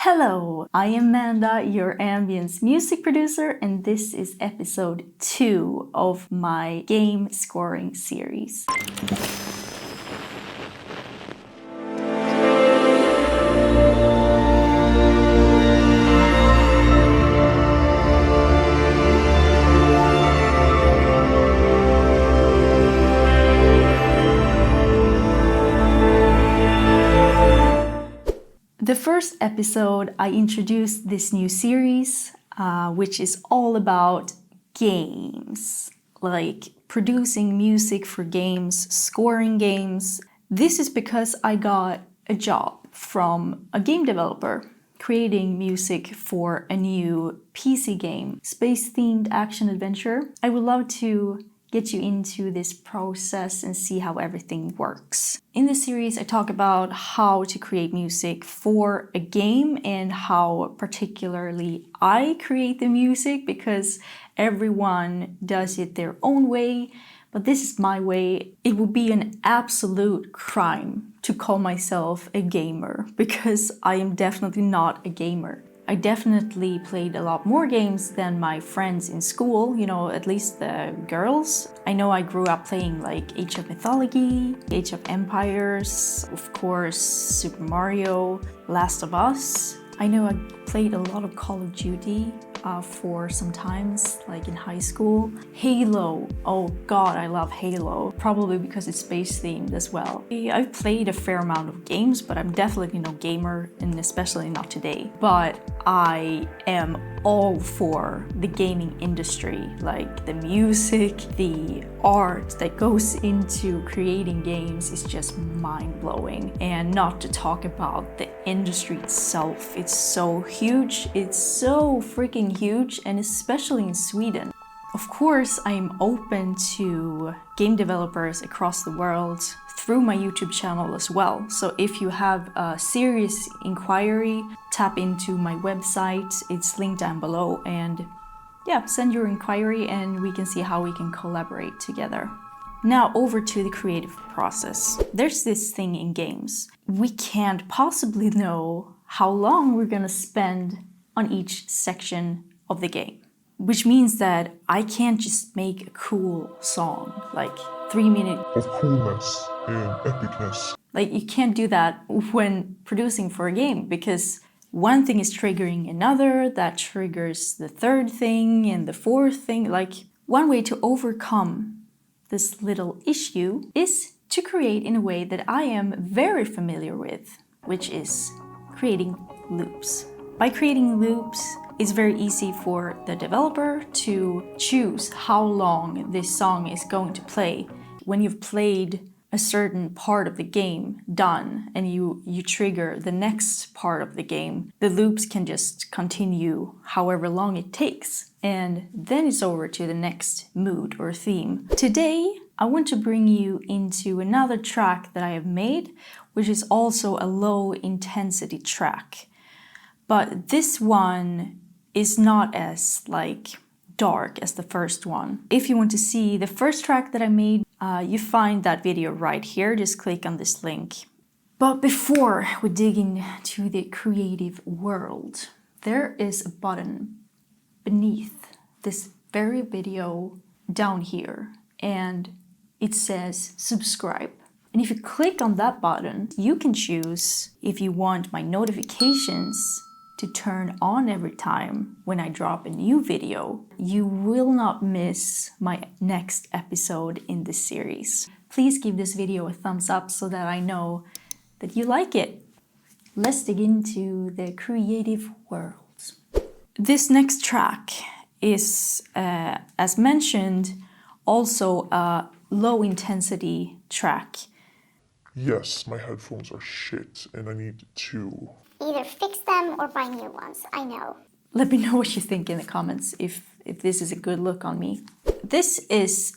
Hello, I am Amanda, your ambience music producer, and this is episode 2 of my game scoring series. The first episode, I introduced this new series, which is all about games, like producing music for games, scoring games. This is because I got a job from a game developer creating music for a new PC game, space-themed action-adventure. I would love to get you into this process and see how everything works. In this series, I talk about how to create music for a game and how particularly I create the music, because everyone does it their own way, but this is my way. It would be an absolute crime to call myself a gamer, because I am definitely not a gamer. I definitely played a lot more games than my friends in school, at least the girls. I know I grew up playing like Age of Mythology, Age of Empires, of course, Super Mario, Last of Us. I know I played a lot of Call of Duty for some times, like in high school. Halo, oh god, I love Halo, probably because it's space themed as well. I've played a fair amount of games, but I'm definitely no gamer, and especially not today. But I am all for the gaming industry, like the music, the art that goes into creating games is just mind-blowing. And not to talk about the industry itself, it's so huge, it's so freaking huge, and especially in Sweden. Of course, I am open to game developers across the world through my YouTube channel as well. So if you have a serious inquiry, tap into my website. It's linked down below, and yeah, send your inquiry and we can see how we can collaborate together. Now over to the creative process. There's this thing in games. We can't possibly know how long we're gonna spend on each section of the game, which means that I can't just make a cool song, like 3 minutes of coolness and epicness. Like, you can't do that when producing for a game, because one thing is triggering another, that triggers the third thing and the fourth thing. Like, one way to overcome this little issue is to create in a way that I am very familiar with, which is creating loops. By creating loops, it's very easy for the developer to choose how long this song is going to play. When you've played a certain part of the game done and you trigger the next part of the game, the loops can just continue however long it takes. And then it's over to the next mood or theme. Today, I want to bring you into another track that I have made, which is also a low intensity track. But this one is not as dark as the first one. If you want to see the first track that I made, you find that video right here. Just click on this link. But before we dig into the creative world, there is a button beneath this very video down here, and it says subscribe. And if you click on that button, you can choose if you want my notifications to turn on every time when I drop a new video. You will not miss my next episode in this series. Please give this video a thumbs up so that I know that you like it. Let's dig into the creative world. This next track is, as mentioned, also a low intensity track. Yes, my headphones are shit and I need to either fix them or buy new ones, I know. Let me know what you think in the comments if this is a good look on me. This is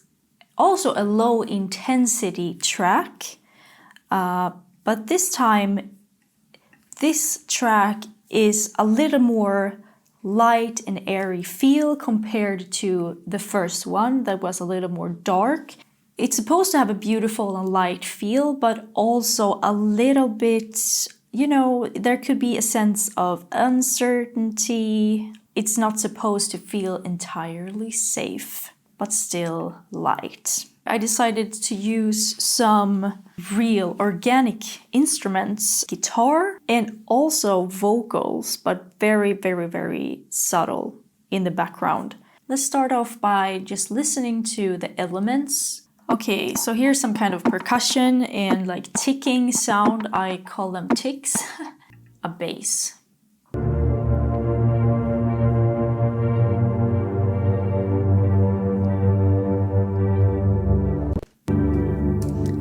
also a low intensity track, but this time this track is a little more light and airy feel compared to the first one that was a little more dark. It's supposed to have a beautiful and light feel, but also a little bit you know, there could be a sense of uncertainty. It's not supposed to feel entirely safe, but still light. I decided to use some real organic instruments, guitar and also vocals, but very, very, very subtle in the background. Let's start off by just listening to the elements. Okay, so here's some kind of percussion and like ticking sound. I call them ticks. A bass.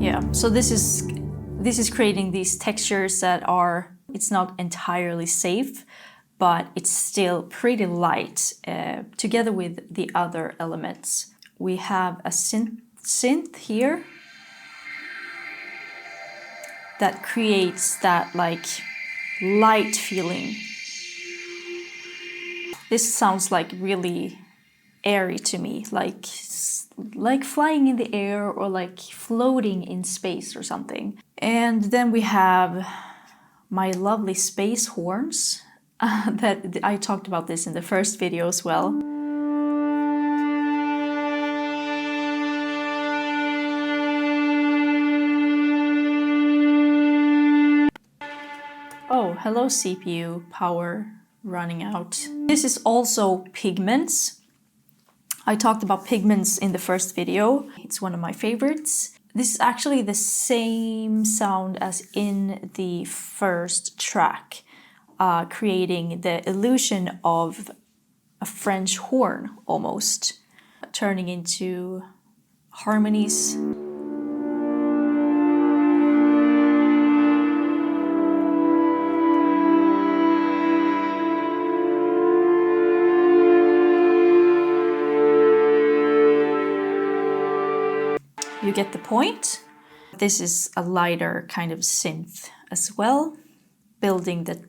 Yeah, so this is creating these textures that are, it's not entirely safe, but it's still pretty light together with the other elements. We have a synth here that creates that like light feeling. This sounds like really airy to me, like flying in the air or like floating in space or something. And then we have my lovely space horns that I talked about this in the first video as well. Oh, hello CPU power running out. This is also pigments. I talked about pigments in the first video. It's one of my favorites. This is actually the same sound as in the first track, creating the illusion of a French horn almost, turning into harmonies. You get the point. This is a lighter kind of synth as well, building the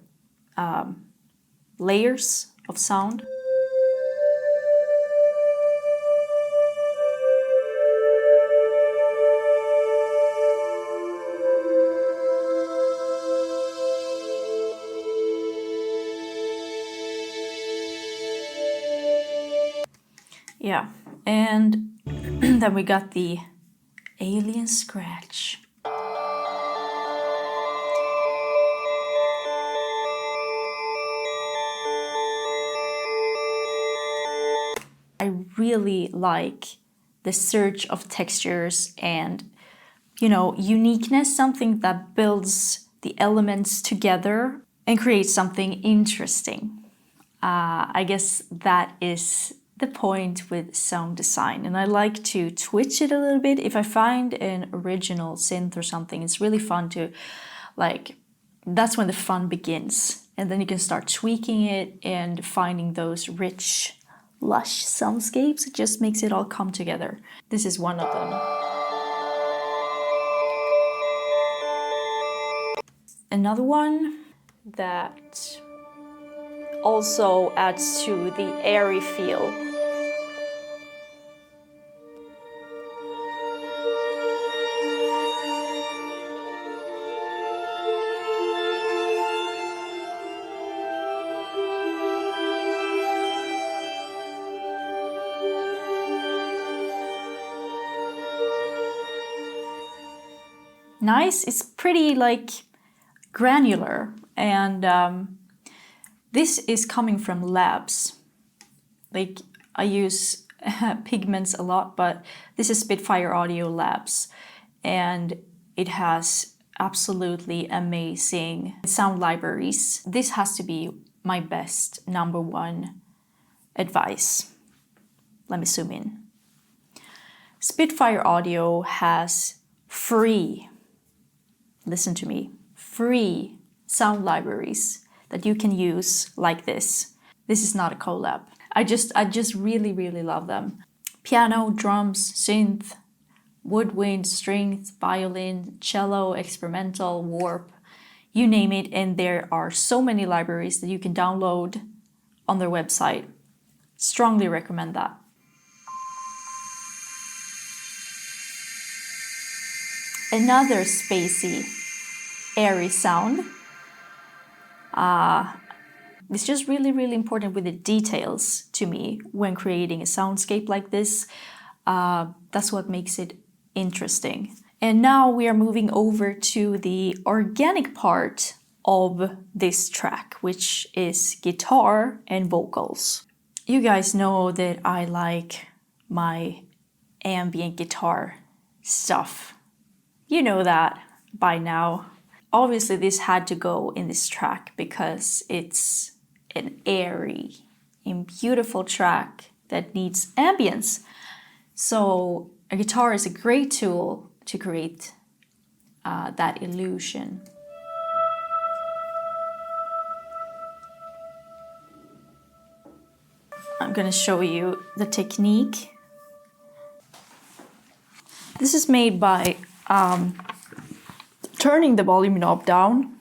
layers of sound. Yeah, and then we got the alien scratch. I really like the search of textures and, you know, uniqueness, something that builds the elements together and creates something interesting. I guess that is the point with sound design, and I like to twitch it a little bit. If I find an original synth or something, it's really fun to, like, that's when the fun begins, and then you can start tweaking it and finding those rich, lush soundscapes. It just makes it all come together. This is one of them. Another one that also adds to the airy feel. Nice, it's pretty like granular, and this is coming from labs. Like, I use pigments a lot, but this is Spitfire Audio Labs, and it has absolutely amazing sound libraries. This has to be my best number one advice. Let me zoom in. Spitfire Audio has free, listen to me, free sound libraries that you can use like this. This is not a collab. I just really, really love them. Piano, drums, synth, woodwind, strings, violin, cello, experimental, warp, you name it, and there are so many libraries that you can download on their website. Strongly recommend that. Another spacey, airy sound It's just really, really important with the details to me when creating a soundscape like this. That's what makes it interesting. And now we are moving over to the organic part of this track, which is guitar and vocals. You guys know that I like my ambient guitar stuff. You know that by now. Obviously this had to go in this track because it's an airy and beautiful track that needs ambience. So a guitar is a great tool to create that illusion. I'm gonna show you the technique. This is made by turning the volume knob down,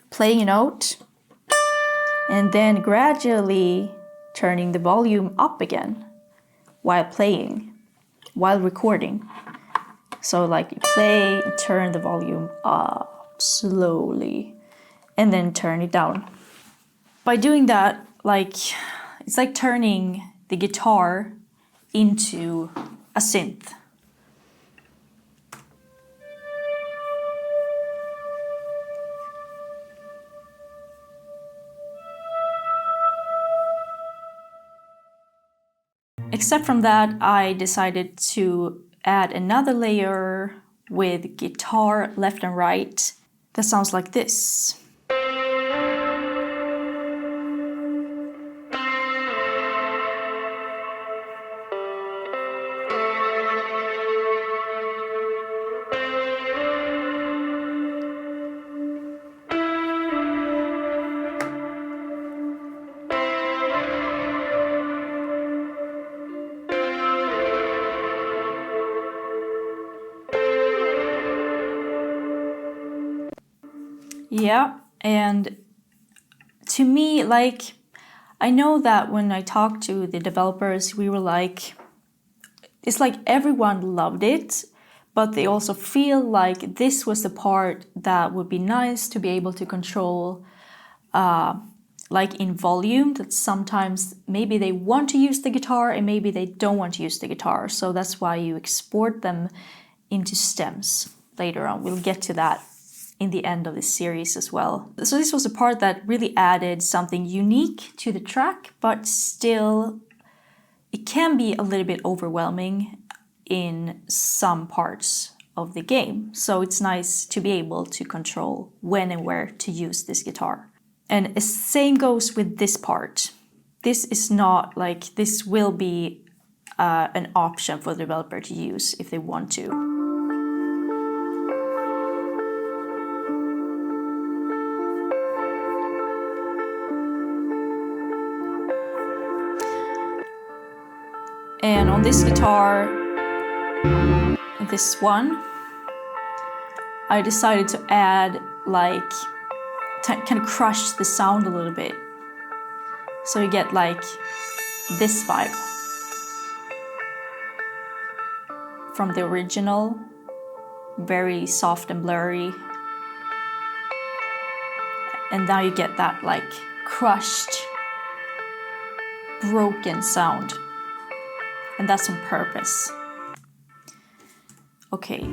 playing a note, and then gradually turning the volume up again while playing, while recording. So like you play, turn the volume up slowly, and then turn it down. By doing that, it's like turning the guitar into a synth. Except from that, I decided to add another layer with guitar left and right that sounds like this. Yeah, and to me, I know that when I talked to the developers, we were like, it's like everyone loved it, but they also feel like this was the part that would be nice to be able to control, like in volume, that sometimes maybe they want to use the guitar and maybe they don't want to use the guitar. So that's why you export them into stems later on. We'll get to that in the end of this series as well. So this was a part that really added something unique to the track, but still it can be a little bit overwhelming in some parts of the game. So it's nice to be able to control when and where to use this guitar. And the same goes with this part. This is not like, this will be an option for the developer to use if they want to. And on this guitar, this one, I decided to add kind of crush the sound a little bit. So you get like this vibe from the original, very soft and blurry. And now you get that like crushed, broken sound. And that's on purpose. Okay.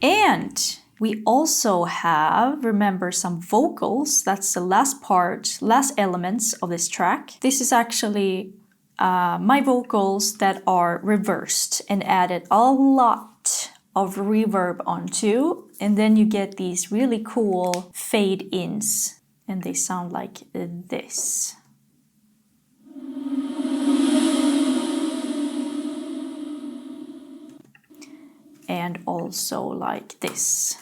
And we also have, remember, some vocals. That's the last part, last elements of this track. This is actually my vocals that are reversed and added a lot of reverb onto. And then you get these really cool fade-ins. And they sound like this. And also like this.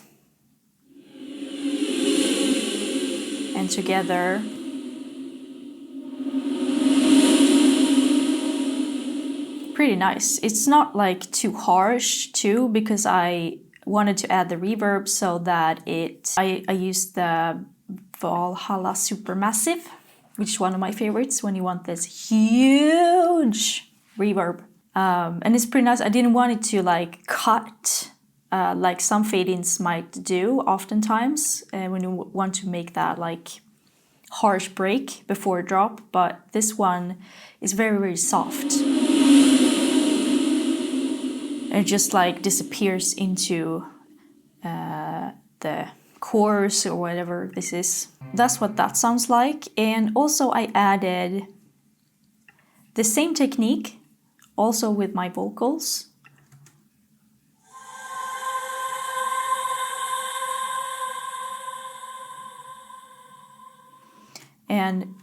And together, pretty nice. It's not like too harsh too, because I wanted to add the reverb so that I used the Valhalla Supermassive, which is one of my favorites when you want this huge reverb. And it's pretty nice. I didn't want it to like cut like some fade-ins might do oftentimes when you want to make that like harsh break before a drop, but this one is very, very soft. It just like disappears into the chorus or whatever this is. That's what that sounds like. And also I added the same technique also with my vocals. And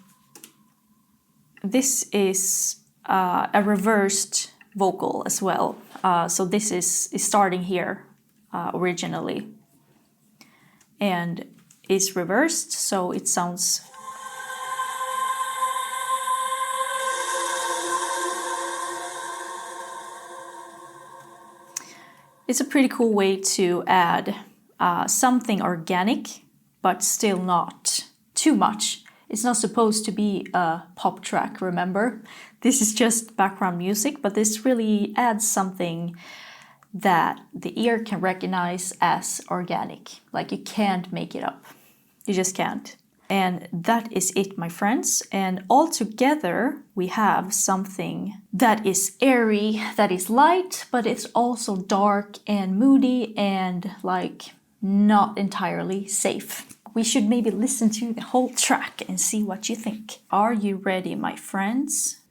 this is a reversed vocal as well. So this is starting here originally and is reversed, so it sounds it's a pretty cool way to add something organic, but still not too much. It's not supposed to be a pop track, remember? This is just background music, but this really adds something that the ear can recognize as organic. Like you can't make it up. You just can't. And that is it, my friends. And all together we have something that is airy, that is light, but it's also dark and moody and like not entirely safe. We should maybe listen to the whole track and see what you think. Are you ready, my friends?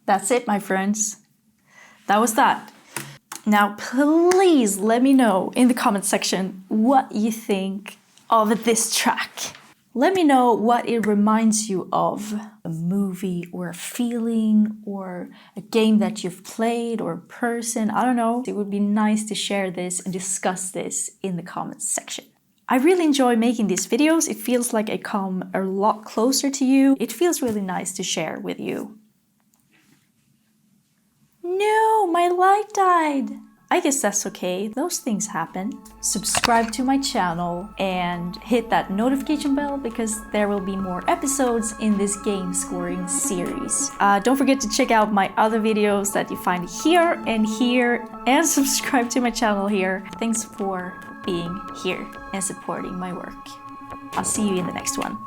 That's it, my friends. That was that. Now, please let me know in the comment section what you think of this track. Let me know what it reminds you of. A movie or a feeling or a game that you've played or a person. I don't know. It would be nice to share this and discuss this in the comments section. I really enjoy making these videos. It feels like I come a lot closer to you. It feels really nice to share with you. No, my light died. I guess that's okay. Those things happen. Subscribe to my channel and hit that notification bell because there will be more episodes in this game scoring series. Don't forget to check out my other videos that you find here and subscribe to my channel here. Thanks for being here and supporting my work. I'll see you in the next one.